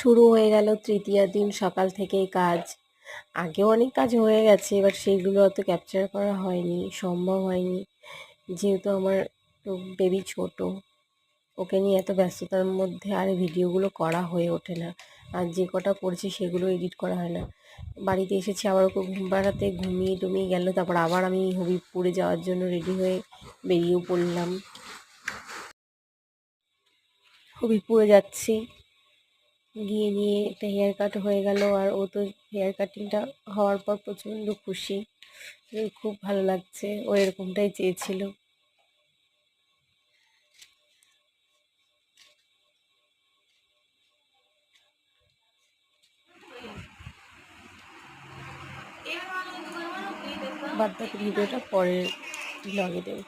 শুরু হয়ে গেল তৃতীয় দিন সকাল থেকেই কাজ। আগেও অনেক কাজ হয়ে গেছে, এবার সেইগুলো অত ক্যাপচার করা হয়নি, সম্ভব হয়নি। যেহেতু আমার তো বেবি ছোট, ওকে নিয়ে এত ব্যস্ততার মধ্যে আর ভিডিওগুলো করা হয়ে ওঠে না। আর যে কটা করছি সেগুলো এডিট করা হয় না। বাড়িতে এসেছি, আবার ওকে ঘুম পাড়াতে ঘুমিয়ে টুমিয়ে গেল, তারপর আবার আমি হবিবপুরে যাওয়ার জন্য রেডি হয়ে বেরিয়েও পড়লাম। হবিবপুরে যাচ্ছি, গিয়ে নিয়ে একটা হেয়ার কাট হয়ে গেল। আর ও তো হেয়ার কাটিংটা হওয়ার পর প্রচণ্ড খুশি, খুব ভালো লাগছে, ও এরকমটাই চেয়েছিল। বাদ বাকি ভিডিওটা পরের ব্লগে দেবো।